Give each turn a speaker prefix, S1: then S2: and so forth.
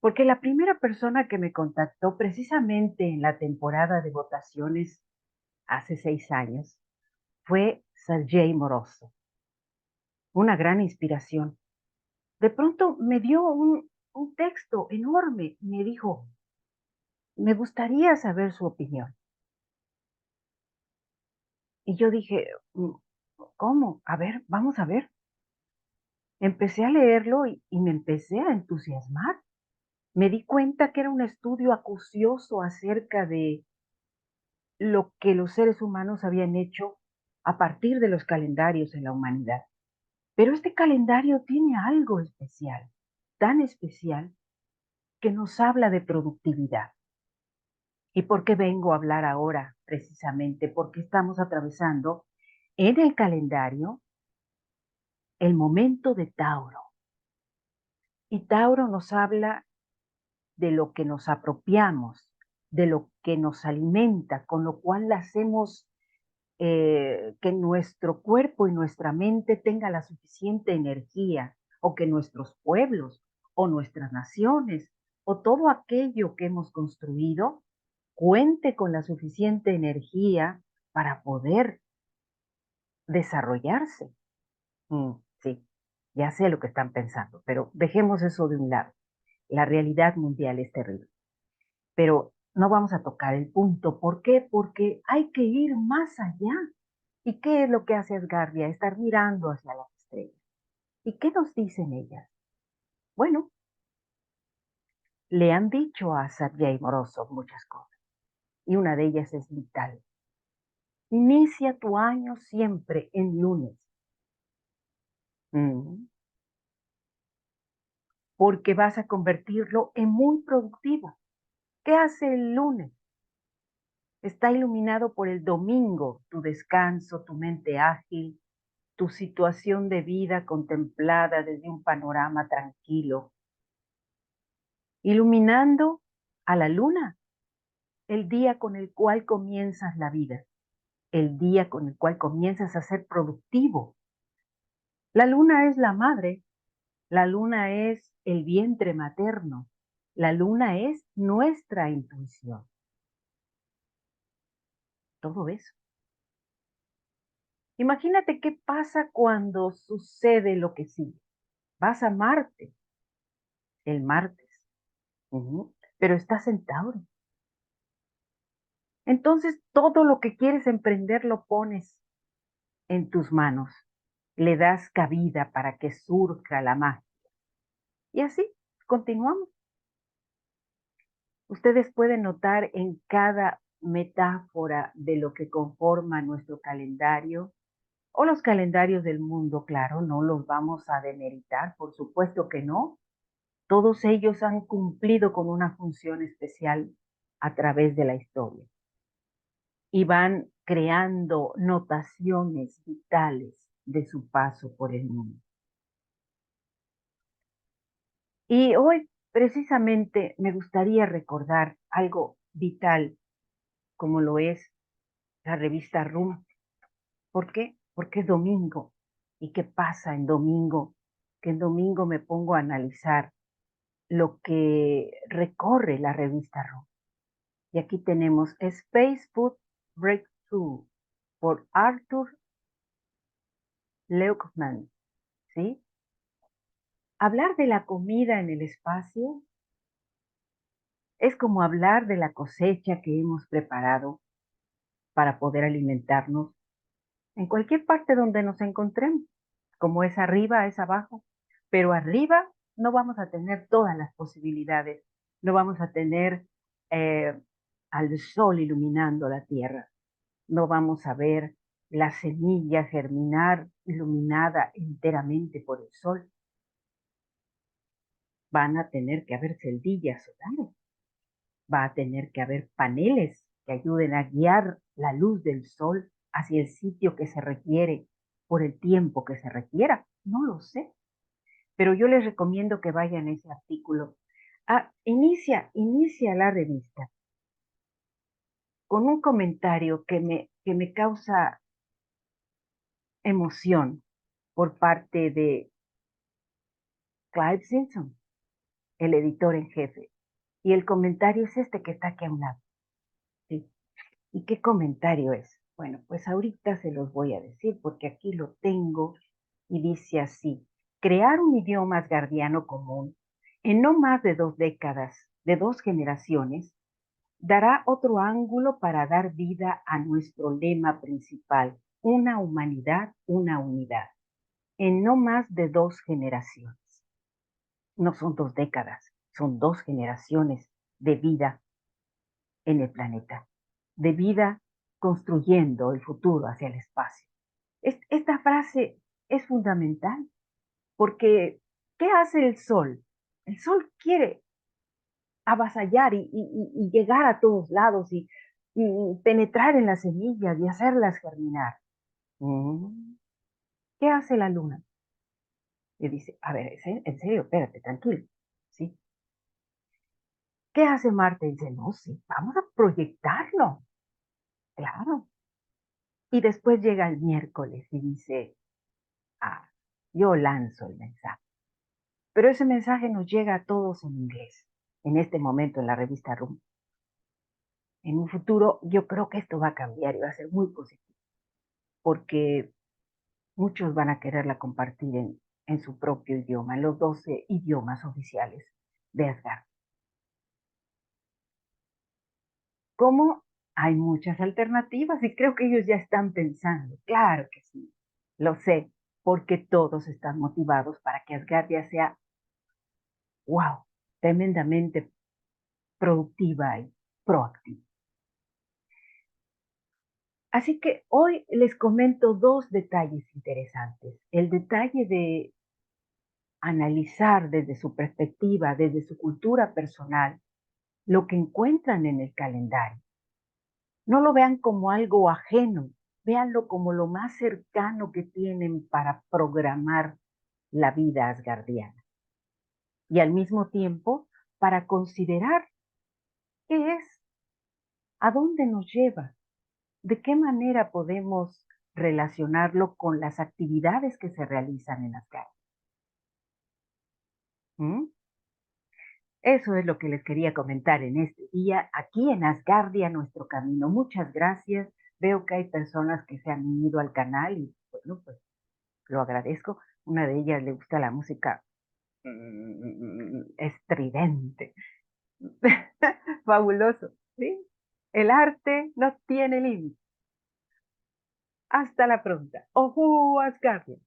S1: Porque la primera persona que me contactó precisamente en la temporada de votaciones hace 6 años fue Sergei Morozo, una gran inspiración. De pronto me dio un texto enorme, me dijo: "Me gustaría saber su opinión". Y yo dije: ¿cómo? A ver, vamos a ver". Empecé a leerlo y me empecé a entusiasmar. Me di cuenta que era un estudio acucioso acerca de lo que los seres humanos habían hecho a partir de los calendarios en la humanidad. Pero este calendario tiene algo especial, tan especial, que nos habla de productividad. ¿Y por qué vengo a hablar ahora? Precisamente porque estamos atravesando en el calendario el momento de Tauro. Y Tauro nos habla de lo que nos apropiamos, de lo que nos alimenta, con lo cual hacemos que nuestro cuerpo y nuestra mente tenga la suficiente energía, o que nuestros pueblos o nuestras naciones o todo aquello que hemos construido cuente con la suficiente energía para poder desarrollarse. Sí, ya sé lo que están pensando, pero dejemos eso de un lado. La realidad mundial es terrible, pero no vamos a tocar el punto. ¿Por qué? Porque hay que ir más allá. ¿Y qué es lo que hace Asgardia? Estar mirando hacia las estrellas. ¿Y qué nos dicen ellas? Bueno, le han dicho a Sergei Morozov muchas cosas, y una de ellas es vital. Inicia tu año siempre en lunes. Mm, Porque vas a convertirlo en muy productivo. ¿Qué hace el lunes? Está iluminado por el domingo, tu descanso, tu mente ágil, tu situación de vida contemplada desde un panorama tranquilo, iluminando a la luna, el día con el cual comienzas la vida, el día con el cual comienzas a ser productivo. La luna es la madre, la luna es el vientre materno, la luna es nuestra intuición, todo eso. Imagínate qué pasa cuando sucede lo que sigue. Vas a Marte el martes, pero estás en Tauro. Entonces todo lo que quieres emprender lo pones en tus manos, le das cabida para que surja la magia. Y así continuamos. Ustedes pueden notar en cada metáfora de lo que conforma nuestro calendario o los calendarios del mundo, claro, no los vamos a demeritar, por supuesto que no. Todos ellos han cumplido con una función especial a través de la historia y van creando notaciones vitales de su paso por el mundo. Y hoy precisamente me gustaría recordar algo vital como lo es la revista RUM. ¿Por qué? Porque es domingo. ¿Y qué pasa en domingo? Que en domingo me pongo a analizar lo que recorre la revista RUM. Y aquí tenemos Space Food Breakthrough por Arthur Leuchtman, ¿sí? Hablar de la comida en el espacio es como hablar de la cosecha que hemos preparado para poder alimentarnos en cualquier parte donde nos encontremos. Como es arriba, es abajo. Pero arriba no vamos a tener todas las posibilidades. No vamos a tener eh, al sol iluminando la tierra. No vamos a ver la semilla germinar iluminada enteramente por el sol. Van a tener que haber celdillas solares. Va a tener que haber paneles que ayuden a guiar la luz del sol hacia el sitio que se requiere por el tiempo que se requiera. No lo sé, pero yo les recomiendo que vayan a ese artículo. Inicia la revista con un comentario que me causa emoción por parte de Clive Simpson. el editor en jefe. Y el comentario es este que está aquí a un lado. Sí. ¿Y qué comentario es? Bueno, pues ahorita se los voy a decir porque aquí lo tengo y dice así: crear un idioma asgardiano común en no más de 2 décadas, de 2 generaciones, dará otro ángulo para dar vida a nuestro lema principal: una humanidad, una unidad, en no más de 2 generaciones. No son 2 décadas, son 2 generaciones de vida en el planeta, de vida construyendo el futuro hacia el espacio. Esta frase es fundamental porque ¿qué hace el sol? El sol quiere avasallar y llegar a todos lados y penetrar en las semillas y hacerlas germinar. Mm. ¿Qué hace la luna? Le dice, a ver, en serio, espérate, tranquilo. ¿Sí? ¿Qué hace Marte? Dice, no, sí, vamos a proyectarlo. Claro. Y después llega el miércoles y dice, ah, yo lanzo el mensaje. Pero ese mensaje nos llega a todos en inglés, en este momento en la revista RUM. En un futuro yo creo que esto va a cambiar y va a ser muy positivo, porque muchos van a quererla compartir en su propio idioma, en los 12 idiomas oficiales de Asgard. ¿Cómo? Hay muchas alternativas y creo que ellos ya están pensando. Claro que sí, lo sé, porque todos están motivados para que Asgardia sea, wow, tremendamente productiva y proactiva. Así que hoy les comento 2 detalles interesantes. El detalle de analizar desde su perspectiva, desde su cultura personal, lo que encuentran en el calendario. No lo vean como algo ajeno, véanlo como lo más cercano que tienen para programar la vida asgardiana. Y al mismo tiempo, para considerar qué es, a dónde nos lleva, de qué manera podemos relacionarlo con las actividades que se realizan en Asgard. ¿Mm? Eso es lo que les quería comentar en este día, aquí en Asgardia, nuestro camino. Muchas gracias. Veo que hay personas que se han unido al canal y bueno, pues lo agradezco. Una de ellas le gusta la música estridente. Fabuloso, ¿sí? El arte no tiene límite. Hasta la próxima. Ojo, Asgardia.